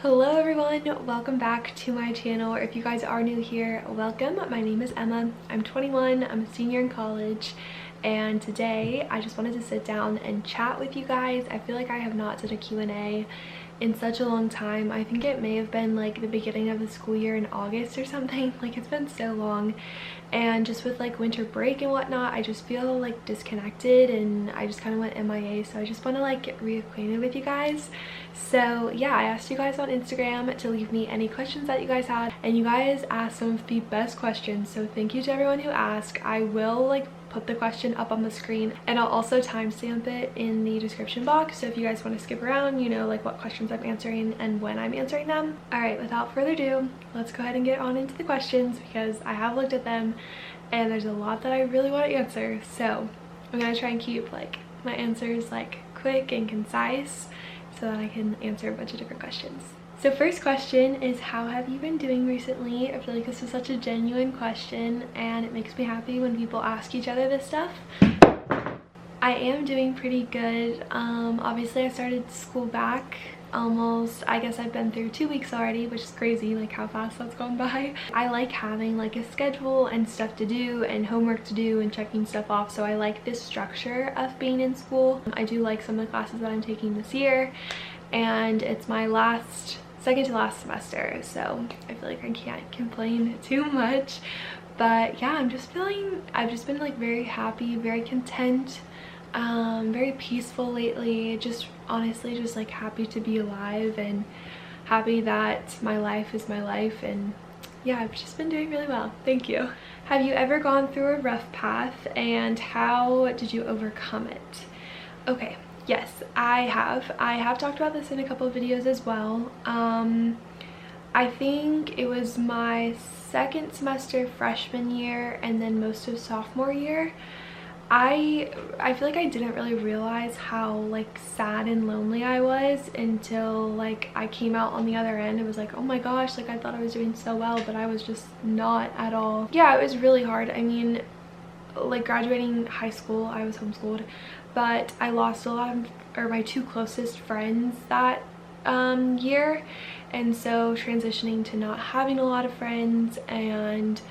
Hello everyone, welcome back to my channel. If you guys are new here, welcome. My name is Emma. I'm 21, I'm a senior in college, and today I just wanted to sit down and chat with you guys. I feel like I have not done a Q&A in such a long time. I think it may have been like the beginning of the school year in August or something. Like, it's been so long, and just with like winter break and whatnot, I just feel like disconnected and I just kind of went MIA. So I just want to like get reacquainted with you guys. So yeah, I asked you guys on Instagram to leave me any questions that you guys had, and you guys asked some of the best questions, so thank you to everyone who asked. I will like put the question up on the screen, and I'll also timestamp it in the description box, so if you guys want to skip around, you know, like what questions I'm answering and when I'm answering them. All right, without further ado, let's go ahead and get on into the questions, because I have looked at them and there's a lot that I really want to answer. So I'm gonna try and keep like my answers like quick and concise so that I can answer a bunch of different questions. So first question is, how have you been doing recently? I feel like this is such a genuine question and it makes me happy when people ask each other this stuff. I am doing pretty good. Obviously I started school back almost, I guess I've been through 2 weeks already, which is crazy, like how fast that's gone by. I like having like a schedule and stuff to do and homework to do and checking stuff off, so I like this structure of being in school. I do like some of the classes that I'm taking this year, and it's my second to last semester, so I feel like I can't complain too much. But yeah, I've just been like very happy, very content, very peaceful lately. Just honestly just like happy to be alive and happy that my life is my life, and yeah, I've just been doing really well. Thank you. Have you ever gone through a rough path, and how did you overcome it? Okay, yes, I have talked about this in a couple of videos as well. I think it was my second semester freshman year and then most of sophomore year. I feel like I didn't really realize how like sad and lonely I was until like I came out on the other end. It was like, oh my gosh, like I thought I was doing so well, but I was just not at all. Yeah, it was really hard. I mean, like graduating high school, I was homeschooled, but I lost a lot of my two closest friends that year, and so transitioning to not having a lot of friends, and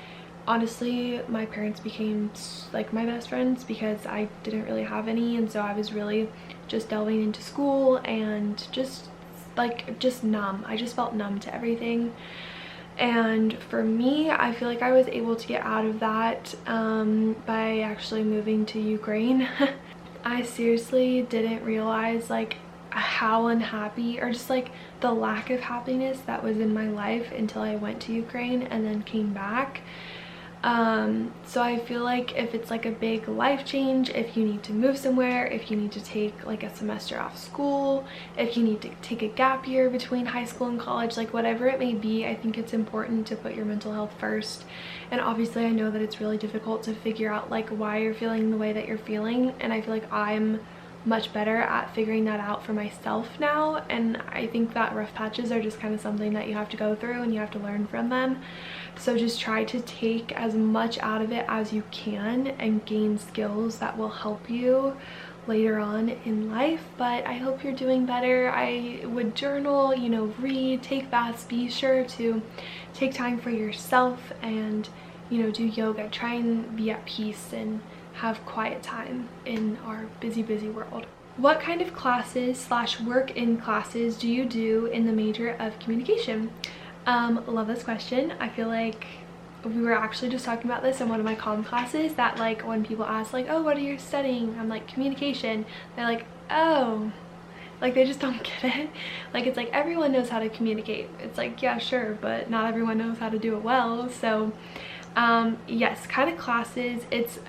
honestly my parents became like my best friends because I didn't really have any, and so I was really just delving into school and just numb. I just felt numb to everything. And for me, I feel like I was able to get out of that by actually moving to Ukraine. I seriously didn't realize like how unhappy, or just like the lack of happiness that was in my life until I went to Ukraine and then came back. So I feel like if it's like a big life change, if you need to move somewhere, if you need to take like a semester off school, if you need to take a gap year between high school and college, like whatever it may be, I think it's important to put your mental health first. And obviously I know that it's really difficult to figure out like why you're feeling the way that you're feeling, and I feel like I'm much better at figuring that out for myself now, and I think that rough patches are just kind of something that you have to go through and you have to learn from them. So just try to take as much out of it as you can and gain skills that will help you later on in life. But I hope you're doing better. I would journal, you know, read, take baths, be sure to take time for yourself, and you know, do yoga. Try and be at peace and have quiet time in our busy world. What kind of classes / work in classes do you do in the major of communication? Love this question. I feel like we were actually just talking about this in one of my comm classes, that like when people ask like, oh, what are you studying? I'm like, communication. They're like, oh, like they just don't get it. Like it's like everyone knows how to communicate. It's like, yeah, sure, but not everyone knows how to do it well. So yes, kind of classes, it's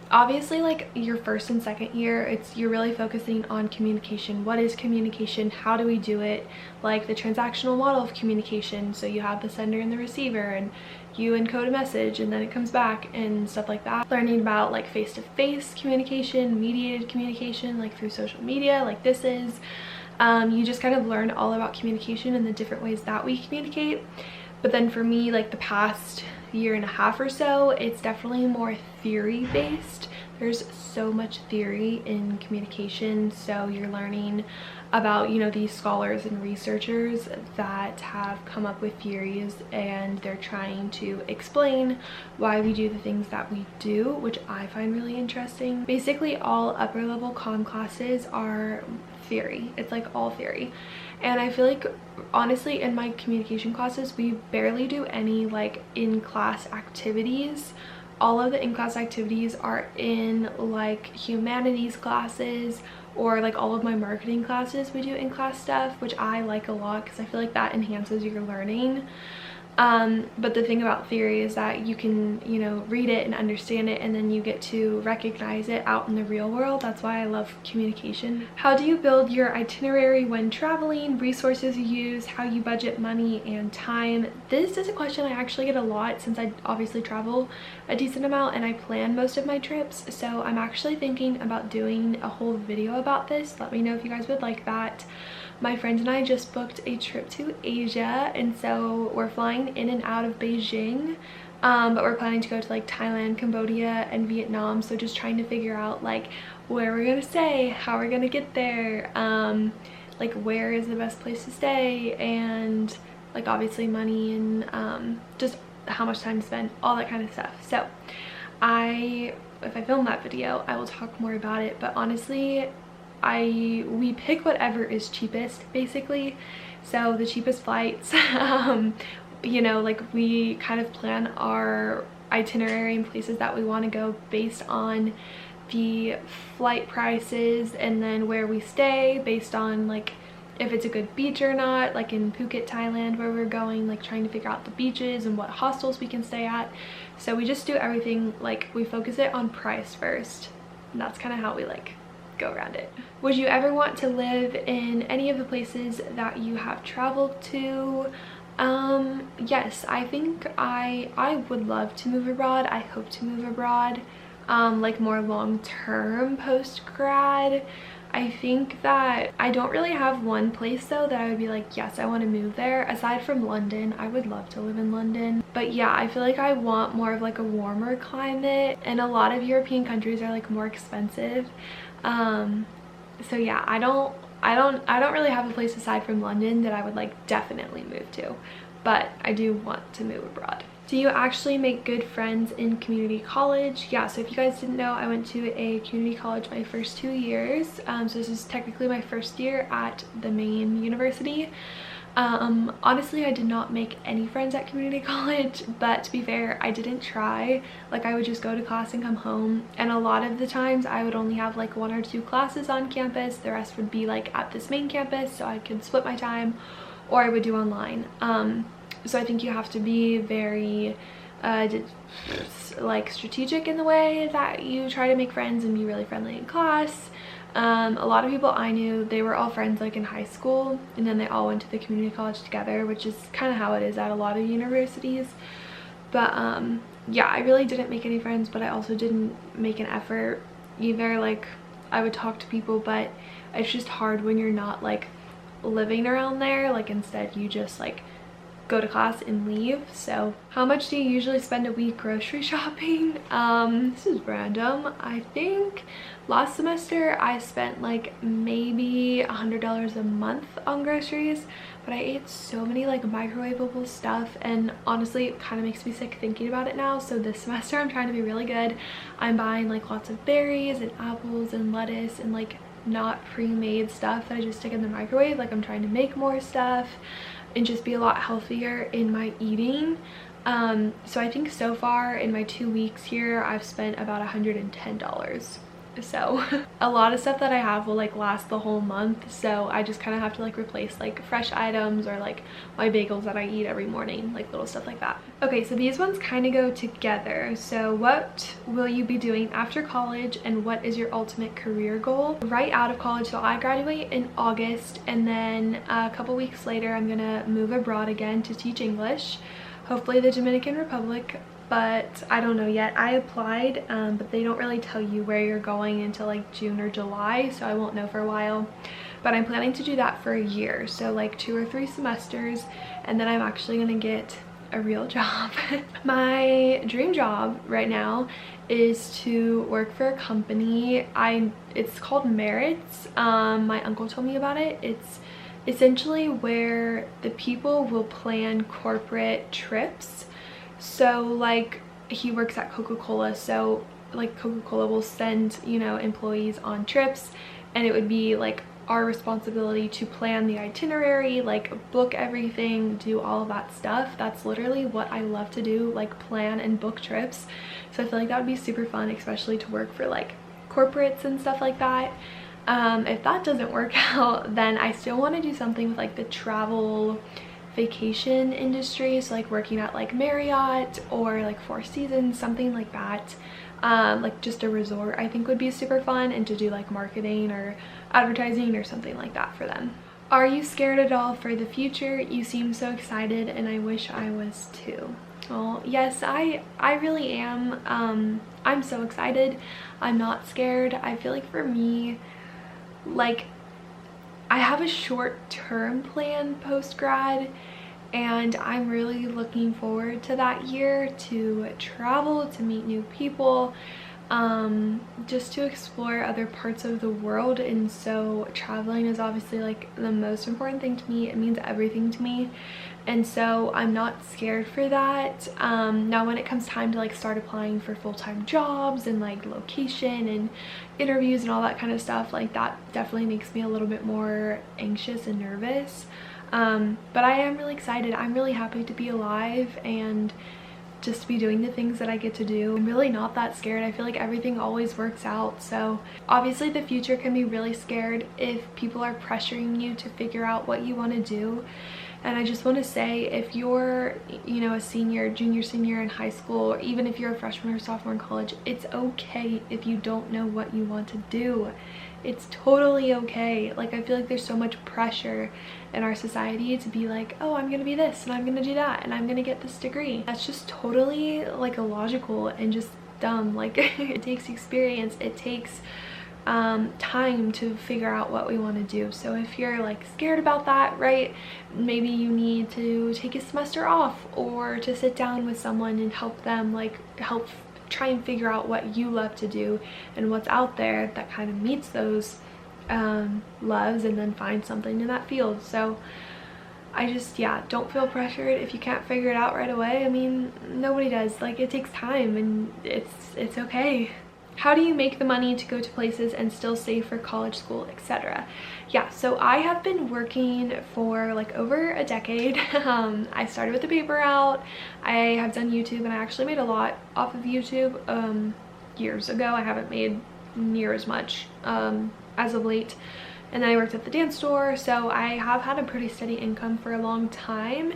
obviously like your first and second year, you're really focusing on communication. What is communication? How do we do it? Like the transactional model of communication, so you have the sender and the receiver, and you encode a message and then it comes back and stuff like that. Learning about like face-to-face communication, mediated communication, like through social media, like this is. You just kind of learn all about communication and the different ways that we communicate. But then for me, like the past year and a half or so, it's definitely more theory based there's so much theory in communication. So you're learning about, you know, these scholars and researchers that have come up with theories, and they're trying to explain why we do the things that we do, which I find really interesting. Basically all upper level comm classes are theory. It's like all theory. And I feel like honestly in my communication classes we barely do any like in-class activities. All of the in-class activities are in like humanities classes, or like all of my marketing classes we do in-class stuff, which I like a lot because I feel like that enhances your learning. But the thing about theory is that you can, you know, read it and understand it, and then you get to recognize it out in the real world. That's why I love communication. How do you build your itinerary when traveling? Resources you use, how you budget money and time. This is a question I actually get a lot since I obviously travel a decent amount and I plan most of my trips. So I'm actually thinking about doing a whole video about this. Let me know if you guys would like that. My friend and I just booked a trip to Asia, and so we're flying in and out of Beijing, but we're planning to go to like Thailand, Cambodia, and Vietnam. So just trying to figure out like where we're gonna stay, how we're gonna get there, like where is the best place to stay, and like obviously money, and just how much time to spend, all that kind of stuff. So if I film that video I will talk more about it, but honestly we pick whatever is cheapest basically. So the cheapest flights, you know, like we kind of plan our itinerary and places that we want to go based on the flight prices, and then where we stay based on like if it's a good beach or not. Like in Phuket, Thailand, where we're going, like trying to figure out the beaches and what hostels we can stay at. So we just do everything, like we focus it on price first, and that's kind of how we like go around it. Would you ever want to live in any of the places that you have traveled to? Yes, I think I would love to move abroad. I hope to move abroad, like more long-term post-grad. I think that I don't really have one place though that I would be like, yes, I want to move there. Aside from London, I would love to live in London. But yeah, I feel like I want more of like a warmer climate, and a lot of European countries are like more expensive. So yeah, I don't really have a place aside from London that I would like definitely move to, but I do want to move abroad. Do you actually make good friends in community college? Yeah, so if you guys didn't know, I went to a community college my first 2 years. So this is technically my first year at the main university. Honestly, I did not make any friends at community college, but to be fair, I didn't try. Like I would just go to class and come home, and a lot of the times I would only have like 1 or 2 classes on campus. The rest would be like at this main campus, so I could split my time, or I would do online. So I think you have to be very like strategic in the way that you try to make friends and be really friendly in class. A lot of people I knew, they were all friends like in high school, and then they all went to the community college together, which is kind of how it is at a lot of universities. But yeah, I really didn't make any friends, but I also didn't make an effort either. Like I would talk to people, but it's just hard when you're not like living around there. Like instead you just like go to class and leave. So how much do you usually spend a week grocery shopping? This is random. I think last semester I spent like maybe $100 a month on groceries, but I ate so many like microwavable stuff, and honestly it kind of makes me sick thinking about it now. So this semester I'm trying to be really good. I'm buying like lots of berries and apples and lettuce and like not pre-made stuff that I just stick in the microwave. Like I'm trying to make more stuff and just be a lot healthier in my eating. So I think so far in my 2 weeks here I've spent about $110. So a lot of stuff that I have will like last the whole month, so I just kind of have to like replace like fresh items or like my bagels that I eat every morning, like little stuff like that. Okay, so these ones kind of go together. So what will you be doing after college, and what is your ultimate career goal? Right out of college, so I graduate in August, and then a couple weeks later I'm gonna move abroad again to teach English, hopefully the Dominican Republic, but I don't know yet. I applied, but they don't really tell you where you're going until like June or July, so I won't know for a while. But I'm planning to do that for a year, so like 2 or 3 semesters, and then I'm actually gonna get a real job. My dream job right now is to work for a company. It's called Merits. My uncle told me about it. It's essentially where the people will plan corporate trips. So like, he works at Coca-Cola, so like Coca-Cola will send, you know, employees on trips, and it would be like our responsibility to plan the itinerary, like book everything, do all of that stuff. That's literally what I love to do, like plan and book trips. So I feel like that would be super fun, especially to work for like corporates and stuff like that. If that doesn't work out, then I still want to do something with like the travel vacation industry, so like working at like Marriott or like Four Seasons, something like that. Like just a resort, I think would be super fun, and to do like marketing or advertising or something like that for them. Are you scared at all for the future? You seem so excited, and I wish I was too. Well, yes, I really am. I'm so excited. I'm not scared. I feel like for me, like, I have a short-term plan post-grad, and I'm really looking forward to that year, to travel, to meet new people, just to explore other parts of the world. And so traveling is obviously like the most important thing to me. It means everything to me, and so I'm not scared for that. Now when it comes time to like start applying for full-time jobs and like location and interviews and all that kind of stuff, like that definitely makes me a little bit more anxious and nervous. But I am really excited. I'm really happy to be alive and just to be doing the things that I get to do. I'm really not that scared. I feel like everything always works out. So obviously the future can be really scared if people are pressuring you to figure out what you want to do. And I just want to say, if you're, you know, a senior, junior, senior in high school, or even if you're a freshman or sophomore in college, it's okay if you don't know what you want to do. It's totally okay. Like, I feel like there's so much pressure in our society to be like, oh, I'm gonna be this and I'm gonna do that and I'm gonna get this degree. That's just totally like illogical and just dumb. Like, it takes experience, it takes time to figure out what we want to do. So if you're like scared about that, right, maybe you need to take a semester off, or to sit down with someone and help them, like help try and figure out what you love to do and what's out there that kind of meets those loves, and then find something in that field. So I just, yeah, don't feel pressured if you can't figure it out right away. I mean, nobody does. Like, it takes time, and it's okay. How do you make the money to go to places and still save for college, school, etc.? Yeah, so I have been working for like over a decade. I started with the paper route. I have done YouTube, and I actually made a lot off of YouTube years ago. I haven't made near as much as of late. And then I worked at the dance store, so I have had a pretty steady income for a long time.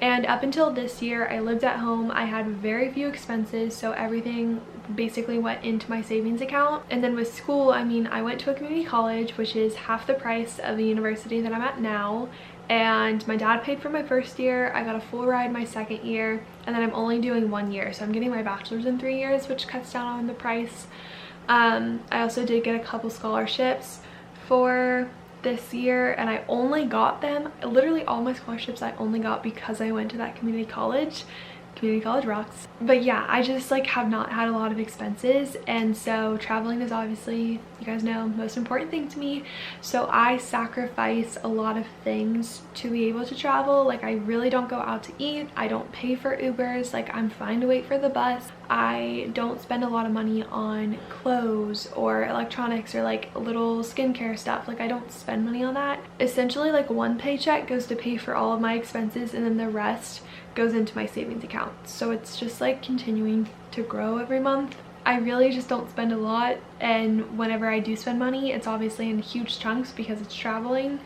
And up until this year, I lived at home. I had very few expenses, so everything basically went into my savings account. And then with school, I mean, I went to a community college, which is half the price of the university that I'm at now. And my dad paid for my first year. I got a full ride my second year, and then I'm only doing 1 year. So I'm getting my bachelor's in 3 years, which cuts down on the price. I also did get a couple scholarships for this year, and I only got them, literally all my scholarships I only got because I went to that community college. Community college rocks. But yeah, I just like have not had a lot of expenses, and so traveling is obviously, you guys know, most important thing to me. So I sacrifice a lot of things to be able to travel. Like, I really don't go out to eat. I don't pay for Ubers. Like, I'm fine to wait for the bus. I don't spend a lot of money on clothes or electronics or like little skincare stuff. Like, I don't spend money on that. Essentially, like, one paycheck goes to pay for all of my expenses, and then the rest goes into my savings account. So it's just like continuing to grow every month. I really just don't spend a lot, and whenever I do spend money, it's obviously in huge chunks because it's traveling.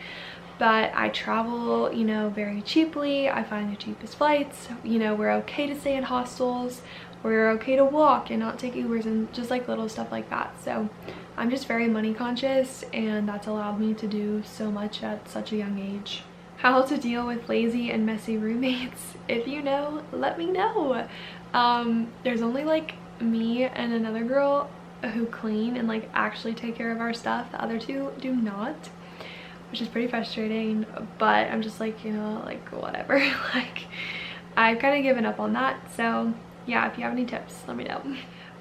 But I travel, you know, very cheaply. I find the cheapest flights. You know, we're okay to stay in hostels. We're okay to walk and not take Ubers, and just like little stuff like that. So I'm just very money conscious, and that's allowed me to do so much at such a young age. How to deal with lazy and messy roommates. If you know, let me know. There's only like me and another girl who clean and like actually take care of our stuff. The other two do not, which is pretty frustrating, but I'm just like, you know, like whatever. Like, I've kind of given up on that. So yeah, if you have any tips, let me know.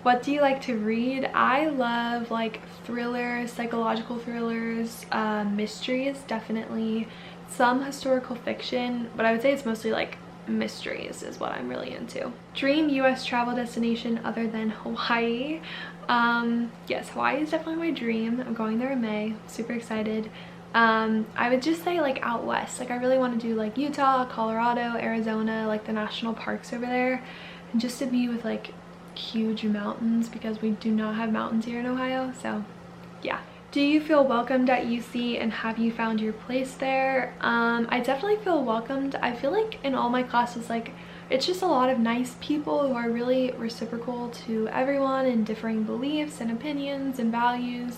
What do you like to read? I love like thrillers, psychological thrillers, mysteries, definitely. Some historical fiction, but I would say it's mostly like mysteries is what I'm really into. Dream US travel destination other than Hawaii. Yes, Hawaii is definitely my dream. I'm going there in May. Super excited. I would just say like out west. Like I really want to do like Utah, Colorado, Arizona, like the national parks over there, and just to be with like huge mountains, because we do not have mountains here in Ohio. So yeah. Do you feel welcomed at UC, and have you found your place there? I definitely feel welcomed. I feel like in all my classes, like it's just a lot of nice people who are really reciprocal to everyone and differing beliefs and opinions and values.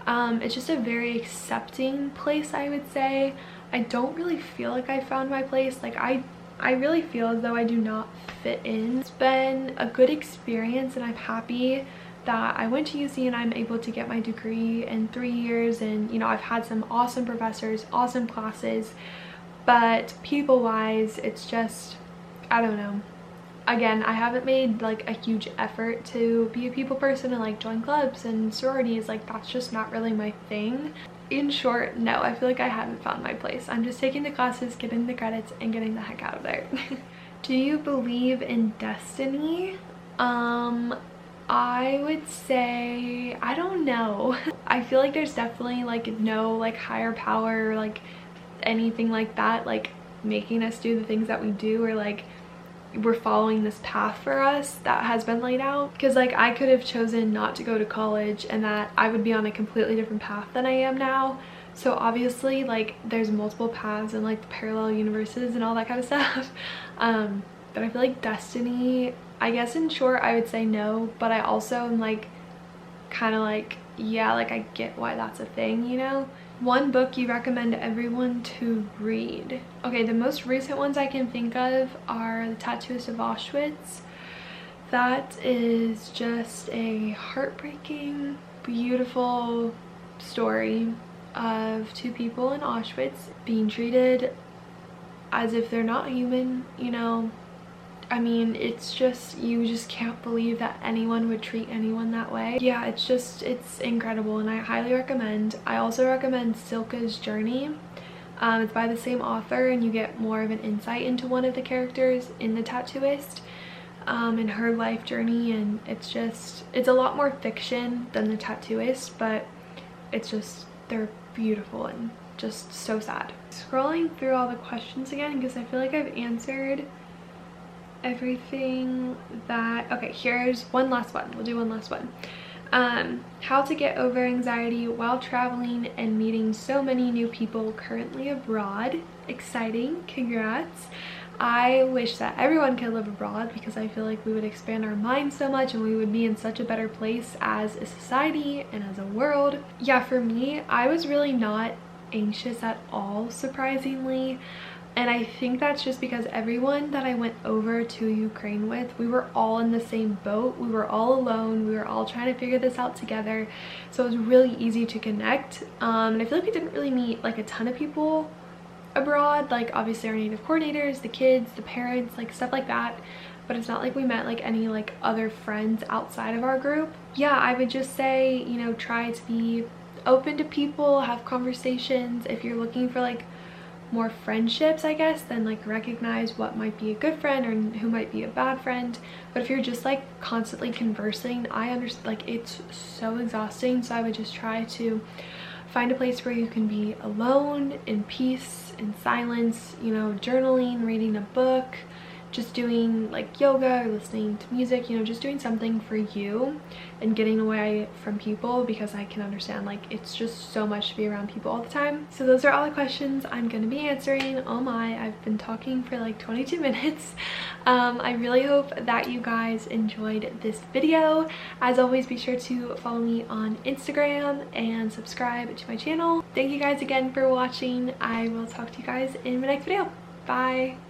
It's just a very accepting place, I would say. I don't really feel like I found my place. Like I really feel as though I do not fit in. It's been a good experience, and I'm happy that I went to UC and I'm able to get my degree in 3 years, and you know, I've had some awesome professors, awesome classes, but people wise it's just, I don't know. Again, I haven't made like a huge effort to be a people person and like join clubs and sororities. Like that's just not really my thing. In short, no, I feel like I haven't found my place. I'm just taking the classes, getting the credits, and getting the heck out of there. Do you believe in destiny? I would say, I don't know. I feel like there's definitely like no like higher power or like anything like that like making us do the things that we do, or like we're following this path for us that has been laid out. Because like I could have chosen not to go to college and that I would be on a completely different path than I am now. So obviously like there's multiple paths and like the parallel universes and all that kind of stuff. But I feel like destiny, I guess in short I would say no, but I also am like kind of like, yeah, like I get why that's a thing, you know. One book you recommend everyone to read? Okay, the most recent ones I can think of are The Tattooist of Auschwitz. That is just a heartbreaking, beautiful story of two people in Auschwitz being treated as if they're not human, you know. I mean, it's just, you just can't believe that anyone would treat anyone that way. Yeah, it's just, it's incredible, and I highly recommend. I also recommend Silka's Journey. It's by the same author, and you get more of an insight into one of the characters in The Tattooist, and her life journey, and it's just, it's a lot more fiction than The Tattooist, but it's just, they're beautiful and just so sad. Scrolling through all the questions again, because I feel like I've answered everything that, okay, here's one last one. We'll do one last one. How to get over anxiety while traveling and meeting so many new people currently abroad. Exciting, congrats. I wish that everyone could live abroad, because I feel like we would expand our minds so much and we would be in such a better place as a society and as a world. Yeah, for me, I was really not anxious at all, surprisingly. And I think that's just because everyone that I went over to Ukraine with, we were all in the same boat. We were all alone. We were all trying to figure this out together. So it was really easy to connect. And I feel like we didn't really meet like a ton of people abroad. Like obviously our native coordinators, the kids, the parents, like stuff like that. But it's not like we met like any like other friends outside of our group. Yeah, I would just say, you know, try to be open to people, have conversations. If you're looking for like more friendships, I guess, then like recognize what might be a good friend or who might be a bad friend. But if you're just like constantly conversing, I understand like it's so exhausting. So I would just try to find a place where you can be alone, in peace, in silence, you know, journaling, reading a book, just doing like yoga or listening to music, you know, just doing something for you and getting away from people, because I can understand like it's just so much to be around people all the time. So those are all the questions I'm gonna be answering. Oh my, I've been talking for like 22 minutes. I really hope that you guys enjoyed this video. As always, be sure to follow me on Instagram and subscribe to my channel. Thank you guys again for watching. I will talk to you guys in my next video. Bye.